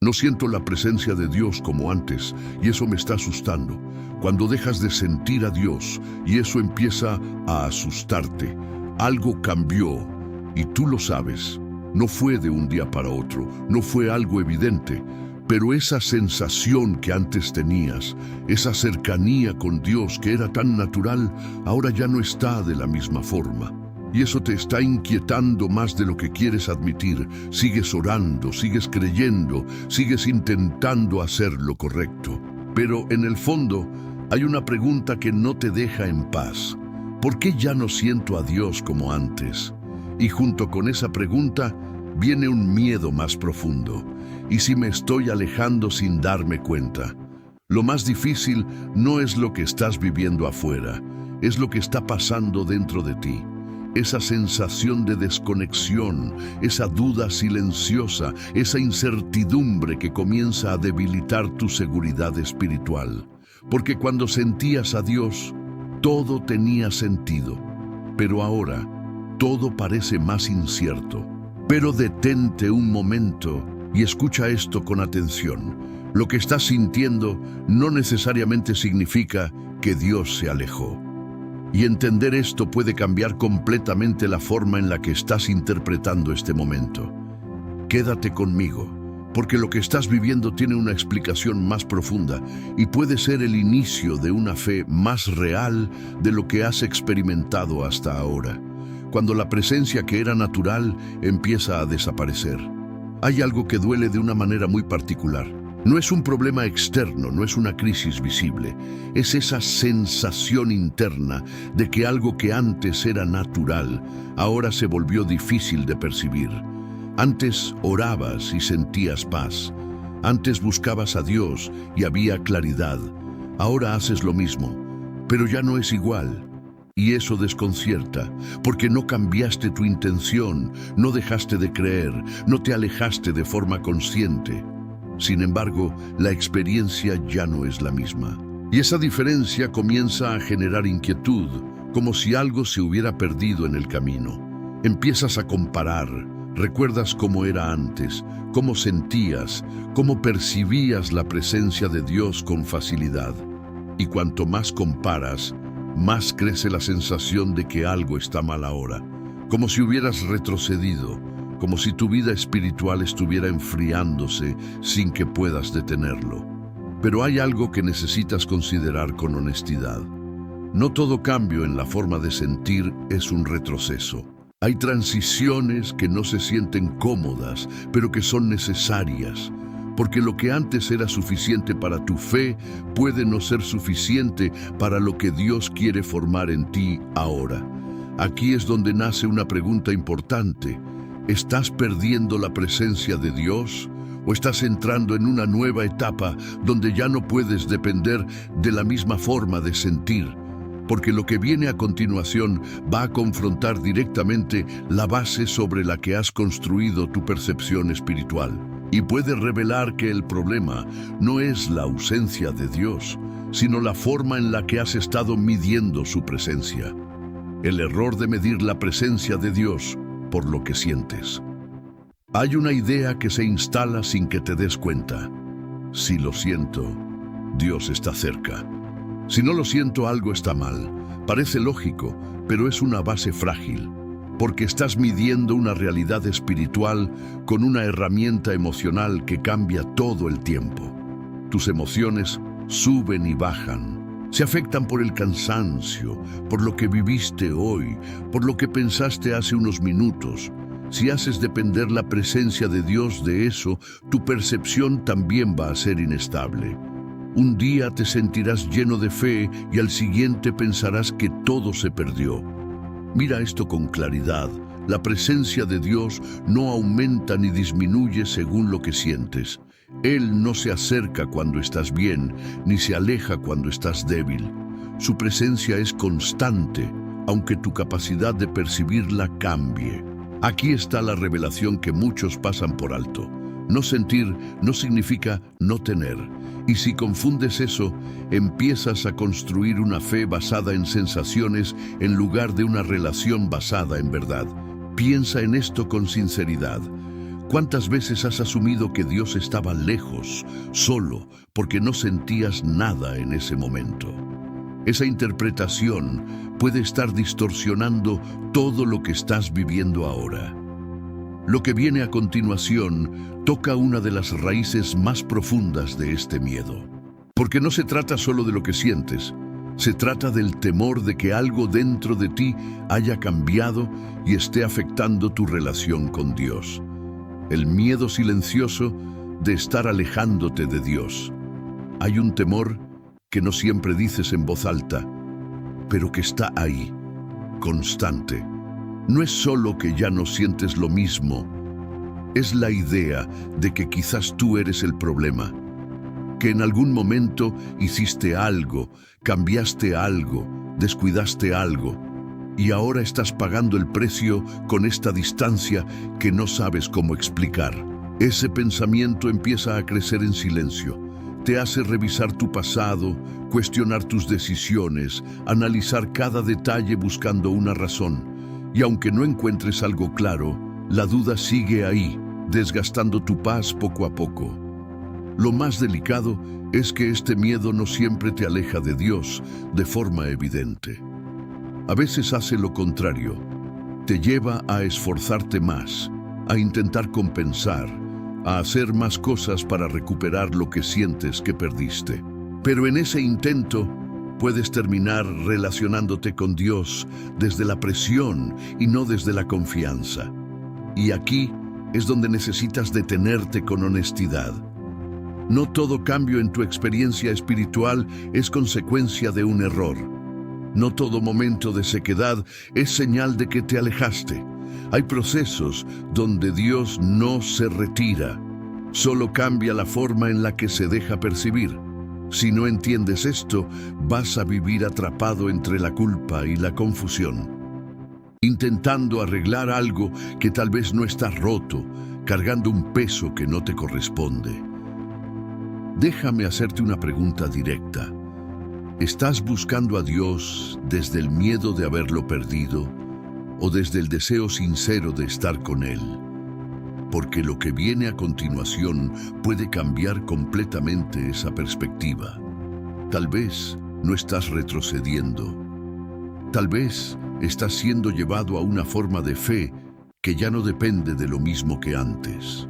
No siento la presencia de Dios como antes y eso me está asustando. Cuando dejas de sentir a Dios y eso empieza a asustarte, algo cambió y tú lo sabes. No fue de un día para otro, no fue algo evidente, pero esa sensación que antes tenías, esa cercanía con Dios que era tan natural, ahora ya no está de la misma forma. Y eso te está inquietando más de lo que quieres admitir. Sigues orando, sigues creyendo, sigues intentando hacer lo correcto. Pero en el fondo hay una pregunta que no te deja en paz. ¿Por qué ya no siento a Dios como antes? Y junto con esa pregunta viene un miedo más profundo. ¿Y si me estoy alejando sin darme cuenta? Lo más difícil no es lo que estás viviendo afuera, es lo que está pasando dentro de ti. Esa sensación de desconexión, esa duda silenciosa, esa incertidumbre que comienza a debilitar tu seguridad espiritual. Porque cuando sentías a Dios, todo tenía sentido. Pero ahora, todo parece más incierto. Pero detente un momento y escucha esto con atención. Lo que estás sintiendo no necesariamente significa que Dios se alejó. Y entender esto puede cambiar completamente la forma en la que estás interpretando este momento. Quédate conmigo, porque lo que estás viviendo tiene una explicación más profunda y puede ser el inicio de una fe más real de lo que has experimentado hasta ahora, cuando la presencia que era natural empieza a desaparecer. Hay algo que duele de una manera muy particular. No es un problema externo, no es una crisis visible. Es esa sensación interna de que algo que antes era natural, ahora se volvió difícil de percibir. Antes orabas y sentías paz. Antes buscabas a Dios y había claridad. Ahora haces lo mismo, pero ya no es igual. Y eso desconcierta, porque no cambiaste tu intención, no dejaste de creer, no te alejaste de forma consciente. Sin embargo, la experiencia ya no es la misma. Y esa diferencia comienza a generar inquietud, como si algo se hubiera perdido en el camino. Empiezas a comparar, recuerdas cómo era antes, cómo sentías, cómo percibías la presencia de Dios con facilidad. Y cuanto más comparas, más crece la sensación de que algo está mal ahora, como si hubieras retrocedido, como si tu vida espiritual estuviera enfriándose sin que puedas detenerlo. Pero hay algo que necesitas considerar con honestidad. No todo cambio en la forma de sentir es un retroceso. Hay transiciones que no se sienten cómodas, pero que son necesarias, porque lo que antes era suficiente para tu fe puede no ser suficiente para lo que Dios quiere formar en ti ahora. Aquí es donde nace una pregunta importante. ¿Estás perdiendo la presencia de Dios? ¿O estás entrando en una nueva etapa donde ya no puedes depender de la misma forma de sentir? Porque lo que viene a continuación va a confrontar directamente la base sobre la que has construido tu percepción espiritual. Y puede revelar que el problema no es la ausencia de Dios, sino la forma en la que has estado midiendo su presencia. El error de medir la presencia de Dios por lo que sientes. Hay una idea que se instala sin que te des cuenta. Si lo siento, Dios está cerca. Si no lo siento, algo está mal. Parece lógico, pero es una base frágil, porque estás midiendo una realidad espiritual con una herramienta emocional que cambia todo el tiempo. Tus emociones suben y bajan. Se afectan por el cansancio, por lo que viviste hoy, por lo que pensaste hace unos minutos. Si haces depender la presencia de Dios de eso, tu percepción también va a ser inestable. Un día te sentirás lleno de fe y al siguiente pensarás que todo se perdió. Mira esto con claridad. La presencia de Dios no aumenta ni disminuye según lo que sientes. Él no se acerca cuando estás bien, ni se aleja cuando estás débil. Su presencia es constante, aunque tu capacidad de percibirla cambie. Aquí está la revelación que muchos pasan por alto. No sentir no significa no tener. Y si confundes eso, empiezas a construir una fe basada en sensaciones en lugar de una relación basada en verdad. Piensa en esto con sinceridad. ¿Cuántas veces has asumido que Dios estaba lejos, solo, porque no sentías nada en ese momento? Esa interpretación puede estar distorsionando todo lo que estás viviendo ahora. Lo que viene a continuación toca una de las raíces más profundas de este miedo. Porque no se trata solo de lo que sientes, se trata del temor de que algo dentro de ti haya cambiado y esté afectando tu relación con Dios. El miedo silencioso de estar alejándote de Dios. Hay un temor que no siempre dices en voz alta, pero que está ahí, constante. No es solo que ya no sientes lo mismo, es la idea de que quizás tú eres el problema, que en algún momento hiciste algo, cambiaste algo, descuidaste algo, y ahora estás pagando el precio con esta distancia que no sabes cómo explicar. Ese pensamiento empieza a crecer en silencio. Te hace revisar tu pasado, cuestionar tus decisiones, analizar cada detalle buscando una razón. Y aunque no encuentres algo claro, la duda sigue ahí, desgastando tu paz poco a poco. Lo más delicado es que este miedo no siempre te aleja de Dios de forma evidente. A veces hace lo contrario. Te lleva a esforzarte más, a intentar compensar, a hacer más cosas para recuperar lo que sientes que perdiste. Pero en ese intento, puedes terminar relacionándote con Dios desde la presión y no desde la confianza. Y aquí es donde necesitas detenerte con honestidad. No todo cambio en tu experiencia espiritual es consecuencia de un error. No todo momento de sequedad es señal de que te alejaste. Hay procesos donde Dios no se retira, solo cambia la forma en la que se deja percibir. Si no entiendes esto, vas a vivir atrapado entre la culpa y la confusión, intentando arreglar algo que tal vez no está roto, cargando un peso que no te corresponde. Déjame hacerte una pregunta directa. ¿Estás buscando a Dios desde el miedo de haberlo perdido o desde el deseo sincero de estar con Él? Porque lo que viene a continuación puede cambiar completamente esa perspectiva. Tal vez no estás retrocediendo. Tal vez estás siendo llevado a una forma de fe que ya no depende de lo mismo que antes.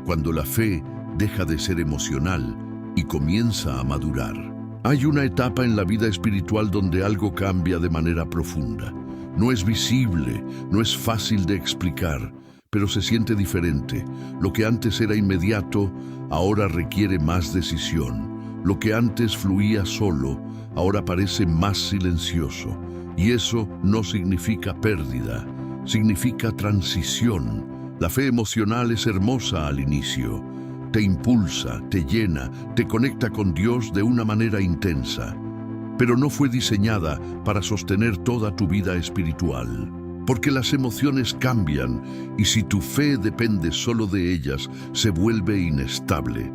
Cuando la fe deja de ser emocional y comienza a madurar. Hay una etapa en la vida espiritual donde algo cambia de manera profunda. No es visible, no es fácil de explicar, pero se siente diferente. Lo que antes era inmediato, ahora requiere más decisión. Lo que antes fluía solo, ahora parece más silencioso. Y eso no significa pérdida, significa transición. La fe emocional es hermosa al inicio. Te impulsa, te llena, te conecta con Dios de una manera intensa. Pero no fue diseñada para sostener toda tu vida espiritual. Porque las emociones cambian y si tu fe depende solo de ellas, se vuelve inestable.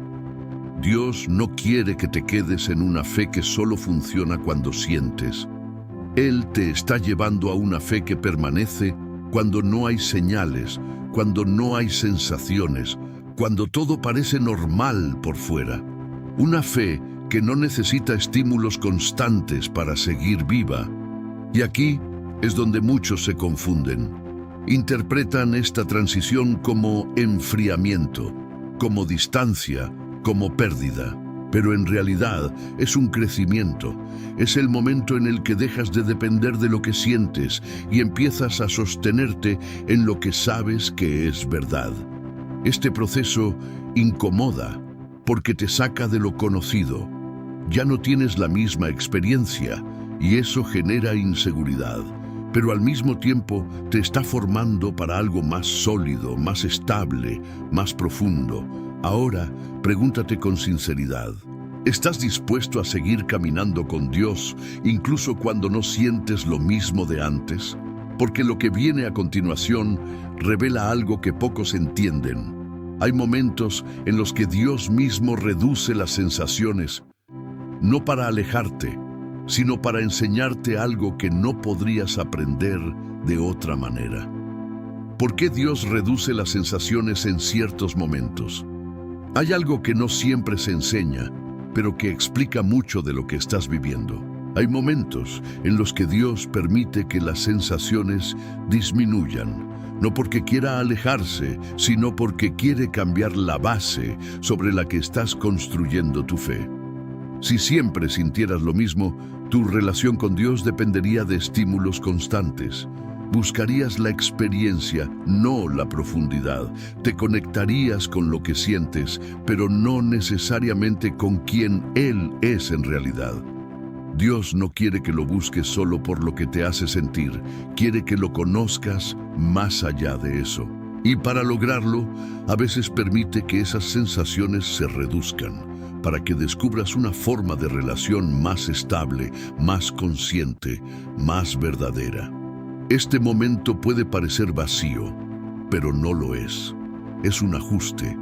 Dios no quiere que te quedes en una fe que solo funciona cuando sientes. Él te está llevando a una fe que permanece cuando no hay señales, cuando no hay sensaciones, cuando todo parece normal por fuera. Una fe que no necesita estímulos constantes para seguir viva. Y aquí es donde muchos se confunden. Interpretan esta transición como enfriamiento, como distancia, como pérdida. Pero en realidad es un crecimiento. Es el momento en el que dejas de depender de lo que sientes y empiezas a sostenerte en lo que sabes que es verdad. Este proceso incomoda porque te saca de lo conocido. Ya no tienes la misma experiencia y eso genera inseguridad. Pero al mismo tiempo te está formando para algo más sólido, más estable, más profundo. Ahora, pregúntate con sinceridad, ¿estás dispuesto a seguir caminando con Dios incluso cuando no sientes lo mismo de antes? Porque lo que viene a continuación revela algo que pocos entienden. Hay momentos en los que Dios mismo reduce las sensaciones, no para alejarte, sino para enseñarte algo que no podrías aprender de otra manera. ¿Por qué Dios reduce las sensaciones en ciertos momentos? Hay algo que no siempre se enseña, pero que explica mucho de lo que estás viviendo. Hay momentos en los que Dios permite que las sensaciones disminuyan, no porque quiera alejarse, sino porque quiere cambiar la base sobre la que estás construyendo tu fe. Si siempre sintieras lo mismo, tu relación con Dios dependería de estímulos constantes. Buscarías la experiencia, no la profundidad. Te conectarías con lo que sientes, pero no necesariamente con quien Él es en realidad. Dios no quiere que lo busques solo por lo que te hace sentir, quiere que lo conozcas más allá de eso. Y para lograrlo, a veces permite que esas sensaciones se reduzcan, para que descubras una forma de relación más estable, más consciente, más verdadera. Este momento puede parecer vacío, pero no lo es. Es un ajuste.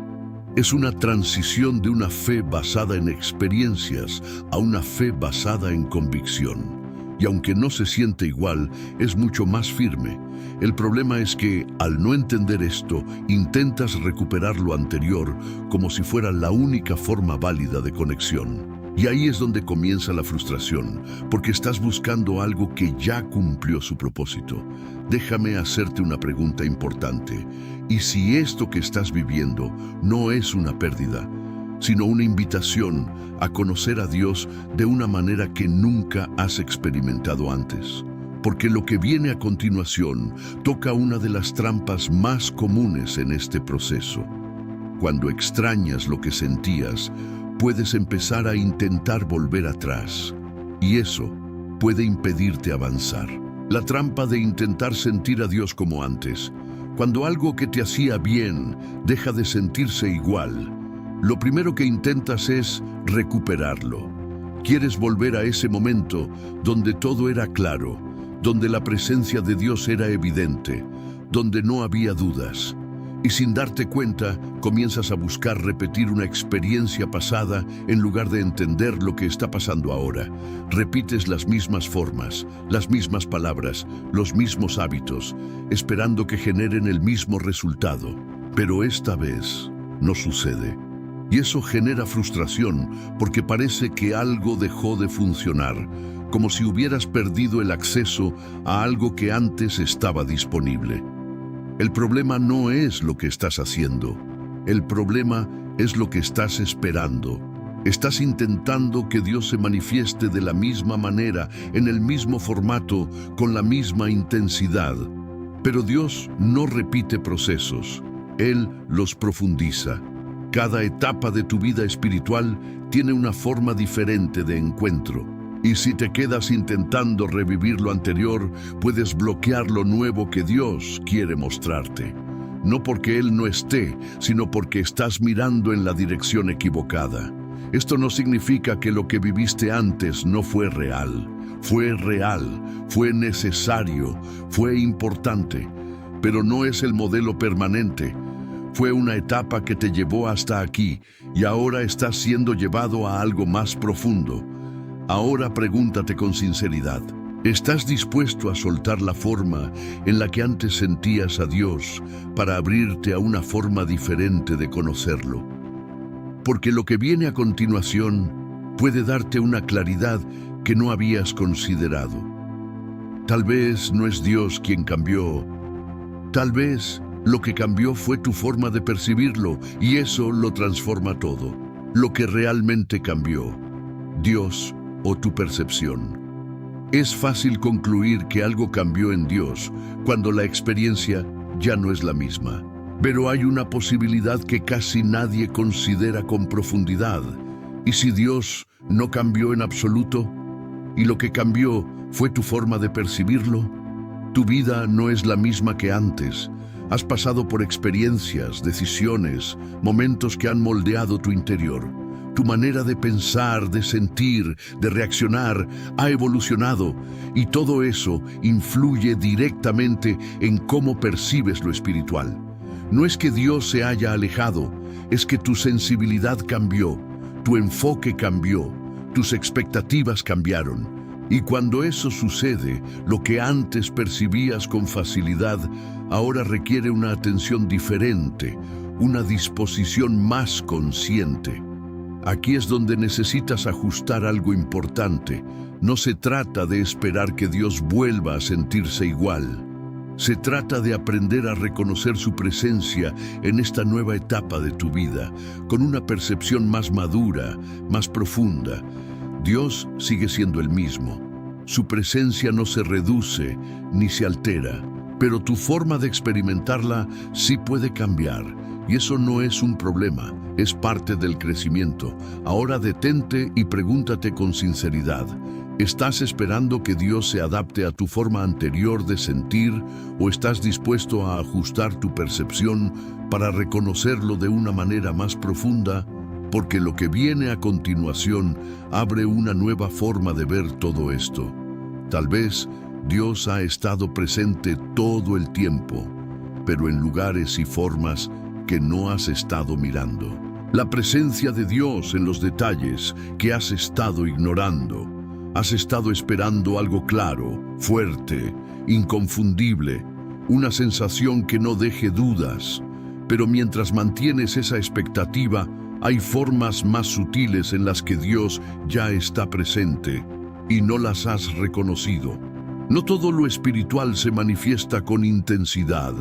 Es una transición de una fe basada en experiencias a una fe basada en convicción. Y aunque no se siente igual, es mucho más firme. El problema es que, al no entender esto, intentas recuperar lo anterior como si fuera la única forma válida de conexión. Y ahí es donde comienza la frustración, porque estás buscando algo que ya cumplió su propósito. Déjame hacerte una pregunta importante. ¿Y si esto que estás viviendo no es una pérdida, sino una invitación a conocer a Dios de una manera que nunca has experimentado antes? Porque lo que viene a continuación toca una de las trampas más comunes en este proceso. Cuando extrañas lo que sentías, puedes empezar a intentar volver atrás, y eso puede impedirte avanzar. La trampa de intentar sentir a Dios como antes. Cuando algo que te hacía bien deja de sentirse igual, lo primero que intentas es recuperarlo. Quieres volver a ese momento donde todo era claro, donde la presencia de Dios era evidente, donde no había dudas. Y sin darte cuenta, comienzas a buscar repetir una experiencia pasada en lugar de entender lo que está pasando ahora. Repites las mismas formas, las mismas palabras, los mismos hábitos, esperando que generen el mismo resultado. Pero esta vez no sucede. Y eso genera frustración porque parece que algo dejó de funcionar, como si hubieras perdido el acceso a algo que antes estaba disponible. El problema no es lo que estás haciendo. El problema es lo que estás esperando. Estás intentando que Dios se manifieste de la misma manera, en el mismo formato, con la misma intensidad. Pero Dios no repite procesos. Él los profundiza. Cada etapa de tu vida espiritual tiene una forma diferente de encuentro. Y si te quedas intentando revivir lo anterior, puedes bloquear lo nuevo que Dios quiere mostrarte. No porque Él no esté, sino porque estás mirando en la dirección equivocada. Esto no significa que lo que viviste antes no fue real. Fue real, fue necesario, fue importante, pero no es el modelo permanente. Fue una etapa que te llevó hasta aquí y ahora estás siendo llevado a algo más profundo. Ahora pregúntate con sinceridad, ¿estás dispuesto a soltar la forma en la que antes sentías a Dios para abrirte a una forma diferente de conocerlo? Porque lo que viene a continuación puede darte una claridad que no habías considerado. Tal vez no es Dios quien cambió. Tal vez lo que cambió fue tu forma de percibirlo y eso lo transforma todo. Lo que realmente cambió, Dios o tu percepción. Es fácil concluir que algo cambió en Dios cuando la experiencia ya no es la misma. Pero hay una posibilidad que casi nadie considera con profundidad. ¿Y si Dios no cambió en absoluto? ¿Y lo que cambió fue tu forma de percibirlo? Tu vida no es la misma que antes. Has pasado por experiencias, decisiones, momentos que han moldeado tu interior. Tu manera de pensar, de sentir, de reaccionar ha evolucionado y todo eso influye directamente en cómo percibes lo espiritual. No es que Dios se haya alejado, es que tu sensibilidad cambió, tu enfoque cambió, tus expectativas cambiaron. Y cuando eso sucede, lo que antes percibías con facilidad ahora requiere una atención diferente, una disposición más consciente. Aquí es donde necesitas ajustar algo importante. No se trata de esperar que Dios vuelva a sentirse igual. Se trata de aprender a reconocer su presencia en esta nueva etapa de tu vida, con una percepción más madura, más profunda. Dios sigue siendo el mismo. Su presencia no se reduce ni se altera, pero tu forma de experimentarla sí puede cambiar, y eso no es un problema, es parte del crecimiento. Ahora detente y pregúntate con sinceridad: ¿estás esperando que Dios se adapte a tu forma anterior de sentir o estás dispuesto a ajustar tu percepción para reconocerlo de una manera más profunda? Porque lo que viene a continuación abre una nueva forma de ver todo esto. Tal vez Dios ha estado presente todo el tiempo, pero en lugares y formas que no has estado mirando. La presencia de Dios en los detalles que has estado ignorando. Has estado esperando algo claro, fuerte, inconfundible, una sensación que no deje dudas. Pero mientras mantienes esa expectativa, hay formas más sutiles en las que Dios ya está presente y no las has reconocido. No todo lo espiritual se manifiesta con intensidad.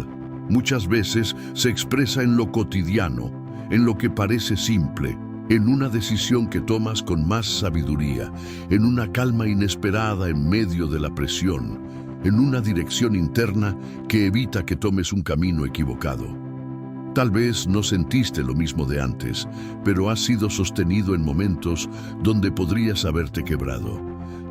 Muchas veces se expresa en lo cotidiano, en lo que parece simple, en una decisión que tomas con más sabiduría, en una calma inesperada en medio de la presión, en una dirección interna que evita que tomes un camino equivocado. Tal vez no sentiste lo mismo de antes, pero has sido sostenido en momentos donde podrías haberte quebrado.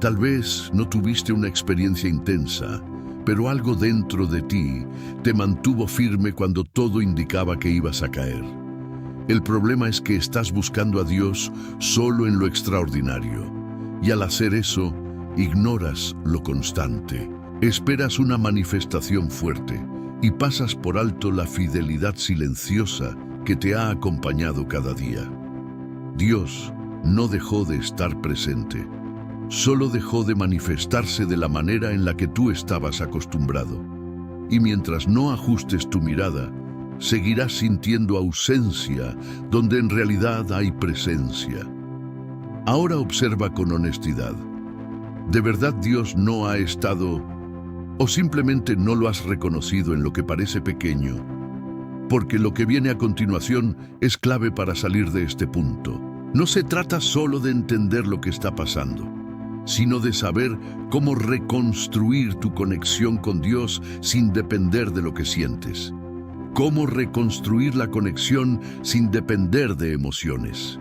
Tal vez no tuviste una experiencia intensa, pero algo dentro de ti te mantuvo firme cuando todo indicaba que ibas a caer. El problema es que estás buscando a Dios solo en lo extraordinario, y al hacer eso, ignoras lo constante. Esperas una manifestación fuerte y pasas por alto la fidelidad silenciosa que te ha acompañado cada día. Dios no dejó de estar presente, solo dejó de manifestarse de la manera en la que tú estabas acostumbrado. Y mientras no ajustes tu mirada, seguirás sintiendo ausencia donde en realidad hay presencia. Ahora observa con honestidad. ¿De verdad Dios no ha estado, o simplemente no lo has reconocido en lo que parece pequeño? Porque lo que viene a continuación es clave para salir de este punto. No se trata solo de entender lo que está pasando, sino de saber cómo reconstruir tu conexión con Dios sin depender de lo que sientes. Cómo reconstruir la conexión sin depender de emociones.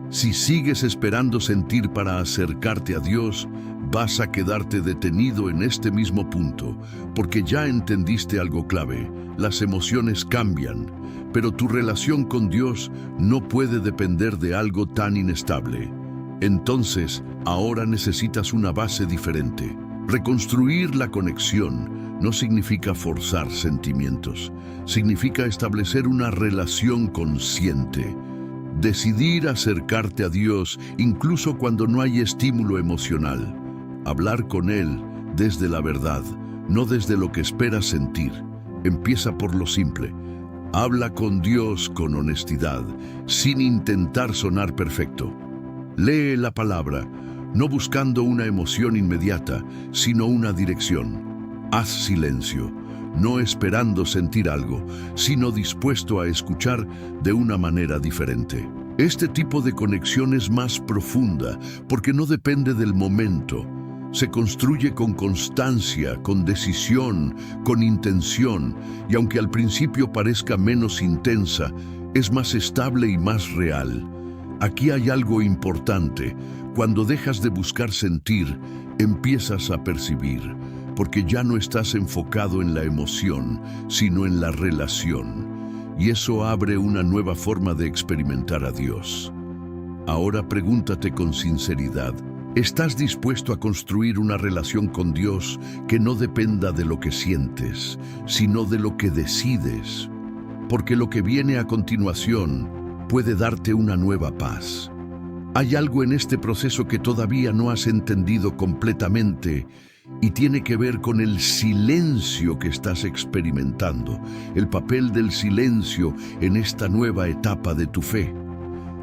Si sigues esperando sentir para acercarte a Dios, vas a quedarte detenido en este mismo punto, porque ya entendiste algo clave: las emociones cambian, pero tu relación con Dios no puede depender de algo tan inestable. Entonces, ahora necesitas una base diferente. Reconstruir la conexión no significa forzar sentimientos, significa establecer una relación consciente. Decidir acercarte a Dios incluso cuando no hay estímulo emocional. Hablar con Él desde la verdad, no desde lo que esperas sentir. Empieza por lo simple. Habla con Dios con honestidad, sin intentar sonar perfecto. Lee la palabra, no buscando una emoción inmediata, sino una dirección. Haz silencio, no esperando sentir algo, sino dispuesto a escuchar de una manera diferente. Este tipo de conexión es más profunda porque no depende del momento. Se construye con constancia, con decisión, con intención, y aunque al principio parezca menos intensa, es más estable y más real. Aquí hay algo importante. Cuando dejas de buscar sentir, empiezas a percibir, porque ya no estás enfocado en la emoción, sino en la relación. Y eso abre una nueva forma de experimentar a Dios. Ahora pregúntate con sinceridad: ¿estás dispuesto a construir una relación con Dios que no dependa de lo que sientes, sino de lo que decides? Porque lo que viene a continuación puede darte una nueva paz. Hay algo en este proceso que todavía no has entendido completamente, y tiene que ver con el silencio que estás experimentando, el papel del silencio en esta nueva etapa de tu fe.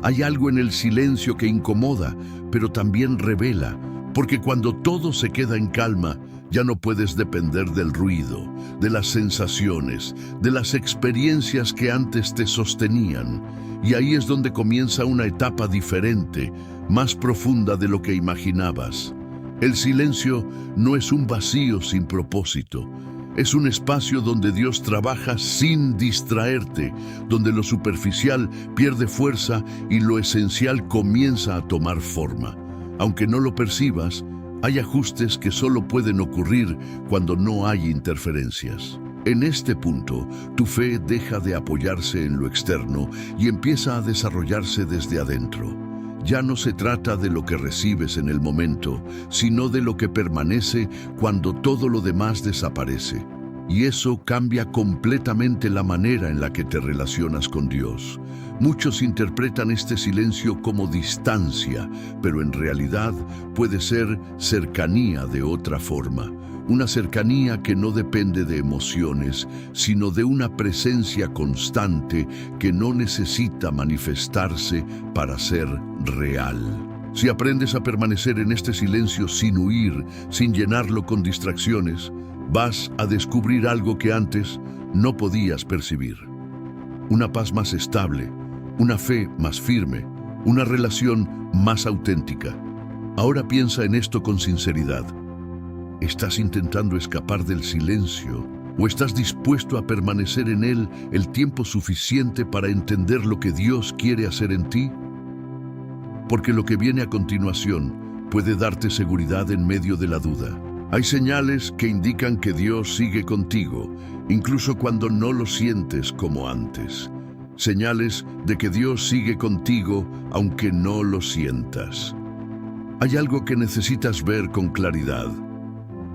Hay algo en el silencio que incomoda, pero también revela, porque cuando todo se queda en calma, ya no puedes depender del ruido, de las sensaciones, de las experiencias que antes te sostenían. Y ahí es donde comienza una etapa diferente, más profunda de lo que imaginabas. El silencio no es un vacío sin propósito. Es un espacio donde Dios trabaja sin distraerte, donde lo superficial pierde fuerza y lo esencial comienza a tomar forma. Aunque no lo percibas, hay ajustes que solo pueden ocurrir cuando no hay interferencias. En este punto, tu fe deja de apoyarse en lo externo y empieza a desarrollarse desde adentro. Ya no se trata de lo que recibes en el momento, sino de lo que permanece cuando todo lo demás desaparece. Y eso cambia completamente la manera en la que te relacionas con Dios. Muchos interpretan este silencio como distancia, pero en realidad puede ser cercanía de otra forma. Una cercanía que no depende de emociones, sino de una presencia constante que no necesita manifestarse para ser real. Si aprendes a permanecer en este silencio sin huir, sin llenarlo con distracciones, vas a descubrir algo que antes no podías percibir. Una paz más estable, una fe más firme, una relación más auténtica. Ahora piensa en esto con sinceridad. ¿Estás intentando escapar del silencio o estás dispuesto a permanecer en él el tiempo suficiente para entender lo que Dios quiere hacer en ti? Porque lo que viene a continuación puede darte seguridad en medio de la duda. Hay señales que indican que Dios sigue contigo, incluso cuando no lo sientes como antes. Señales de que Dios sigue contigo aunque no lo sientas. Hay algo que necesitas ver con claridad.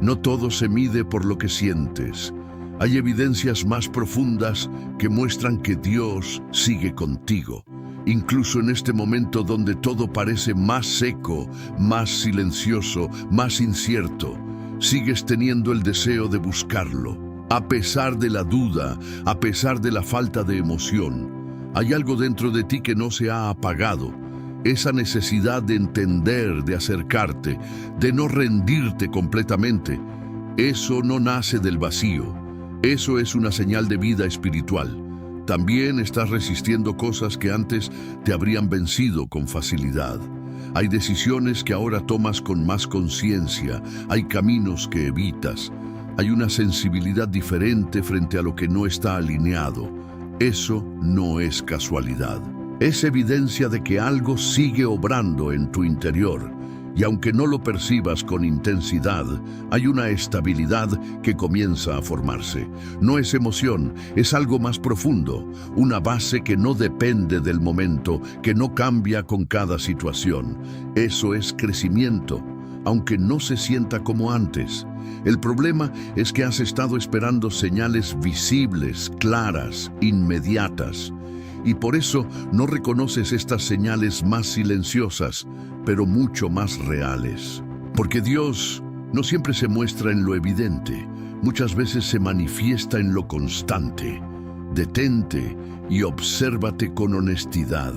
No todo se mide por lo que sientes. Hay evidencias más profundas que muestran que Dios sigue contigo. Incluso en este momento donde todo parece más seco, más silencioso, más incierto, sigues teniendo el deseo de buscarlo. A pesar de la duda, a pesar de la falta de emoción, hay algo dentro de ti que no se ha apagado. Esa necesidad de entender, de acercarte, de no rendirte completamente, eso no nace del vacío. Eso es una señal de vida espiritual. También estás resistiendo cosas que antes te habrían vencido con facilidad. Hay decisiones que ahora tomas con más conciencia, hay caminos que evitas, hay una sensibilidad diferente frente a lo que no está alineado. Eso no es casualidad. Es evidencia de que algo sigue obrando en tu interior. Y aunque no lo percibas con intensidad, hay una estabilidad que comienza a formarse. No es emoción, es algo más profundo, una base que no depende del momento, que no cambia con cada situación. Eso es crecimiento, aunque no se sienta como antes. El problema es que has estado esperando señales visibles, claras, inmediatas. Y por eso no reconoces estas señales más silenciosas, pero mucho más reales. Porque Dios no siempre se muestra en lo evidente, muchas veces se manifiesta en lo constante. Detente y obsérvate con honestidad.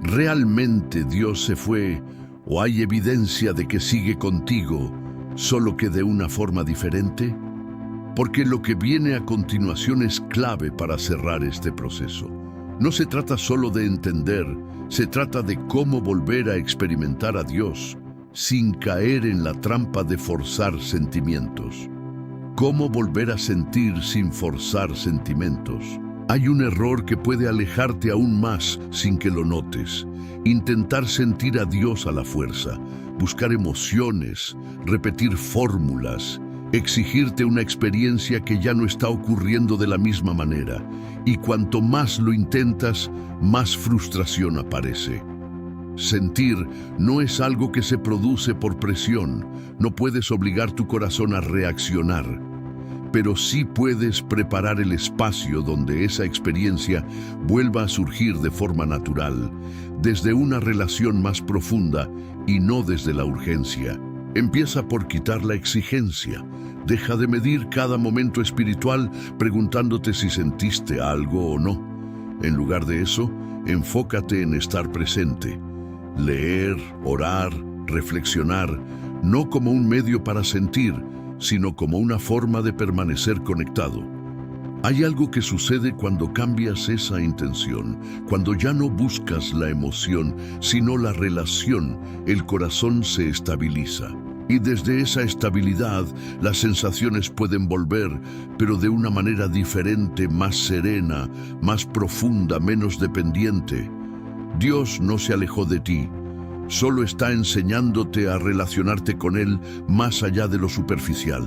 ¿Realmente Dios se fue o hay evidencia de que sigue contigo, solo que de una forma diferente? Porque lo que viene a continuación es clave para cerrar este proceso. No se trata solo de entender, se trata de cómo volver a experimentar a Dios sin caer en la trampa de forzar sentimientos. Cómo volver a sentir sin forzar sentimientos. Hay un error que puede alejarte aún más sin que lo notes. Intentar sentir a Dios a la fuerza, buscar emociones, repetir fórmulas, exigirte una experiencia que ya no está ocurriendo de la misma manera. Y cuanto más lo intentas, más frustración aparece. Sentir no es algo que se produce por presión. No puedes obligar tu corazón a reaccionar. Pero sí puedes preparar el espacio donde esa experiencia vuelva a surgir de forma natural, desde una relación más profunda y no desde la urgencia. Empieza por quitar la exigencia. Deja de medir cada momento espiritual preguntándote si sentiste algo o no. En lugar de eso, enfócate en estar presente. Leer, orar, reflexionar, no como un medio para sentir, sino como una forma de permanecer conectado. Hay algo que sucede cuando cambias esa intención, cuando ya no buscas la emoción, sino la relación, el corazón se estabiliza. Y desde esa estabilidad, las sensaciones pueden volver, pero de una manera diferente, más serena, más profunda, menos dependiente. Dios no se alejó de ti, solo está enseñándote a relacionarte con Él más allá de lo superficial.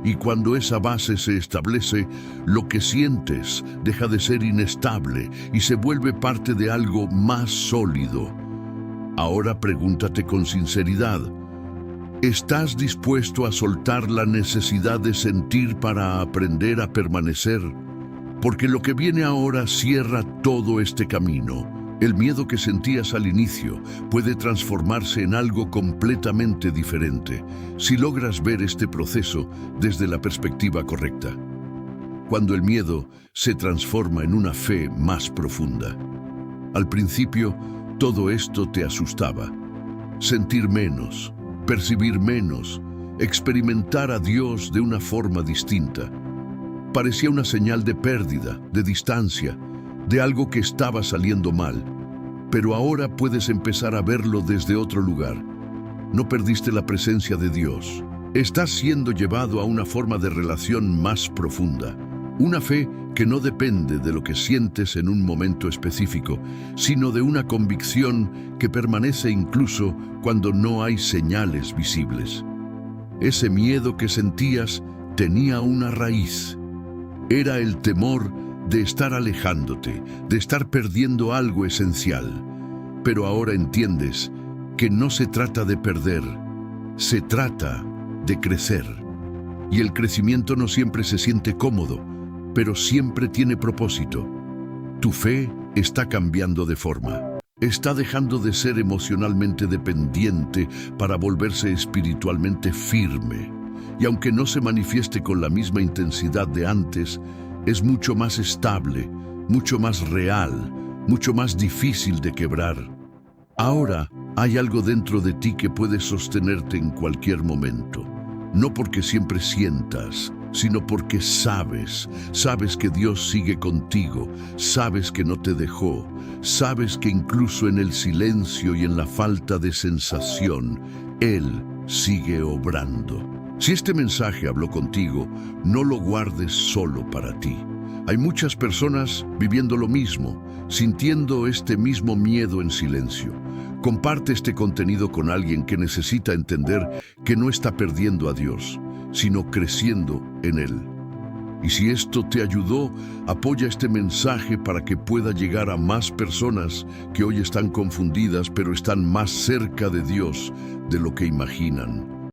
Y cuando esa base se establece, lo que sientes deja de ser inestable y se vuelve parte de algo más sólido. Ahora pregúntate con sinceridad, ¿estás dispuesto a soltar la necesidad de sentir para aprender a permanecer? Porque lo que viene ahora cierra todo este camino. El miedo que sentías al inicio puede transformarse en algo completamente diferente si logras ver este proceso desde la perspectiva correcta. Cuando el miedo se transforma en una fe más profunda. Al principio, todo esto te asustaba. Sentir menos, percibir menos, experimentar a Dios de una forma distinta. Parecía una señal de pérdida, de distancia, de algo que estaba saliendo mal. Pero ahora puedes empezar a verlo desde otro lugar. No perdiste la presencia de Dios. Estás siendo llevado a una forma de relación más profunda. Una fe que no depende de lo que sientes en un momento específico, sino de una convicción que permanece incluso cuando no hay señales visibles. Ese miedo que sentías tenía una raíz. Era el temor de estar alejándote, de estar perdiendo algo esencial. Pero ahora entiendes que no se trata de perder, se trata de crecer. Y el crecimiento no siempre se siente cómodo, pero siempre tiene propósito. Tu fe está cambiando de forma. Está dejando de ser emocionalmente dependiente para volverse espiritualmente firme. Y aunque no se manifieste con la misma intensidad de antes, es mucho más estable, mucho más real, mucho más difícil de quebrar. Ahora hay algo dentro de ti que puede sostenerte en cualquier momento. No porque siempre sientas, sino porque sabes que Dios sigue contigo, sabes que no te dejó, sabes que incluso en el silencio y en la falta de sensación, Él sigue obrando. Si este mensaje habló contigo, no lo guardes solo para ti. Hay muchas personas viviendo lo mismo, sintiendo este mismo miedo en silencio. Comparte este contenido con alguien que necesita entender que no está perdiendo a Dios, sino creciendo en Él. Y si esto te ayudó, apoya este mensaje para que pueda llegar a más personas que hoy están confundidas, pero están más cerca de Dios de lo que imaginan.